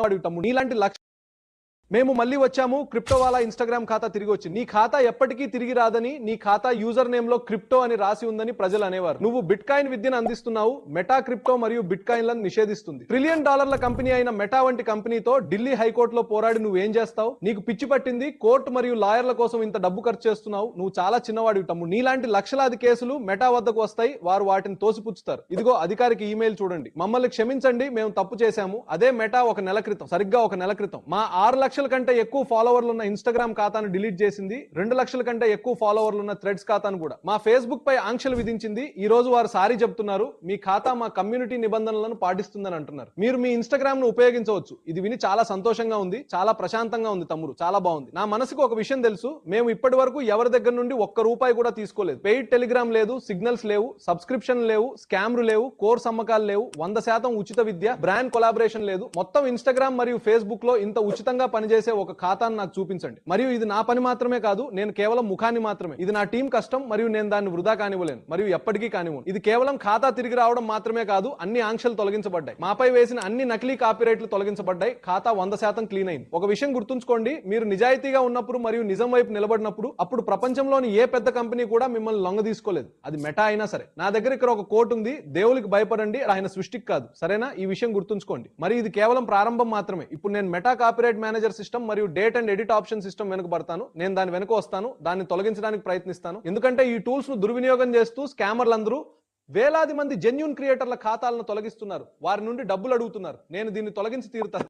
అడుగుతాము నీలాంటి మేము మళ్ళీ వచ్చాము క్రిప్టో వాలా ఇన్‌స్టాగ్రామ్ ఖాతా తిరిగి వచ్చింది. నీ ఖాతా ఎప్పటికీ తిరిగి రాదని నీ ఖాతా యూజర్ నేమ్ లో క్రిప్టో అని రాసి ఉందని ప్రజలు అనేవారు. నువ్వు బిట్‌కాయిన్ విద్యను అందిస్తున్నావు. మెటా క్రిప్టో మరియు బిట్‌కాయిన్లను నిషేధిస్తుంది. ట్రిలియన్ డాలర్ల కంపెనీ అయిన మెటా వంటి కంపెనీతో ఢిల్లీ హైకోర్టులో పోరాడి నువ్వేం చేస్తావు? నీకు పిచ్చి పట్టింది. కోర్టు మరియు లాయర్ల కోసం ఇంత డబ్బు ఖర్చు చేస్తున్నావు. నువ్వు చాలా చిన్నవాడివి తమ్ముడు. నీలాంటి లక్షలాది కేసులు మెటా వద్దకు వస్తాయి. వారు వాటిని తోసిపుచ్చుతారు. ఇదిగో అధికారికి ఈమెయిల్ చూడండి. మమ్మల్ని క్షమించండి, మేము తప్పు చేశాము. అదే మెటా సరిగ్గా ఒక నెల క్రితం మా 6 లక్షల కంటే ఎక్కువ ఫాలోవర్లు ఉన్న ఇన్‌స్టాగ్రామ్ ఖాతాను డిలీట్ చేసింది. 2 లక్షల కంటే ఎక్కువ ఫాలోవర్లు ఉన్న థ్రెడ్స్ ఖాతాను కూడా. మా ఫేస్బుక్ పై ఆంక్షలు విధించింది. ఈ రోజు వారు సారీ చెప్తున్నారు. మీ ఖాతా మా కమ్యూనిటీ నిబంధనలను పాటిస్తుందని అంటున్నారు. మీరు మీ ఇన్‌స్టాగ్రామ్ ను ఉపయోగించవచ్చు. ఇది విని చాలా సంతోషంగా ఉంది, చాలా ప్రశాంతంగా ఉంది తమ్ముడు, చాలా బాగుంది. నా మనసుకు ఒక విషయం తెలుసు. మేము ఇప్పటి వరకు ఎవరి దగ్గర నుండి ఒక్క రూపాయి కూడా తీసుకోలేదు. పెయిడ్ టెలిగ్రామ్ లేదు, సిగ్నల్స్ లేవు, సబ్స్క్రిప్షన్ లేవు, స్కామ్లు లేవు, కోర్స్ అమ్మకాలు లేవు, 100% ఉచిత విద్య, బ్రాండ్ కొలాబరేషన్ లేదు. మొత్తం ఇన్‌స్టాగ్రామ్ మరియు ఫేస్బుక్ లో ఇంత ఉచితంగా పనిచేసే ఒక ఖాతాను నాకు చూపించండి. మరియు ఇది నా పని మాత్రమే కాదు, నేను కేవలం ముఖాన్ని మాత్రమే. ఇది నా టీం కష్టం మరియు నేను దాన్ని వృధా కానివ్వలేను మరియు ఎప్పటికీ కానివ్వను. ఇది కేవలం ఖాతా తిరిగి రావడం మాత్రమే కాదు, అన్ని ఆంక్షలు తొలగించబడ్డాయి. మాపై వేసిన అన్ని నకిలీ కాపీరైట్లు తొలగించబడ్డాయి. ఖాతా 100% క్లీన్ అయింది. ఒక విషయం గుర్తుంచుకోండి, మీరు నిజాయితీగా ఉన్నప్పుడు మరియు నిజం వైపు నిలబడినప్పుడు అప్పుడు ప్రపంచంలోని ఏ పెద్ద కంపెనీ కూడా మిమ్మల్ని లొంగ తీసుకోలేదు. అది మెటా అయినా సరే. నా దగ్గర ఇక్కడ ఒక కోట్ ఉంది, దేవునికి భయపడండి, ఆయన సృష్టికి కాదు. సరేనా? ఈ విషయం గుర్తుంచుకోండి. మరి ఇది కేవలం ప్రారంభం మాత్రమే. ఇప్పుడు నేను మెటా కాపీరైట్ మేనేజర్ సిస్టమ్ మరియు date and edit option system వెనుక పడతాను. నేను దాని వెనుక వస్తాను, దాన్ని తొలగించడానికి ప్రయత్నిస్తాను. ఎందుకంటే ఈ టూల్స్ ను దుర్వినియోగం చేస్తూ స్కామర్లందరూ వేలాది మంది జెన్యూన్ క్రియేటర్ల ఖాతాలను తొలగిస్తున్నారు. వారి నుండి డబ్బులు అడుగుతున్నారు. నేను దీన్ని తొలగించి తీరుతాను.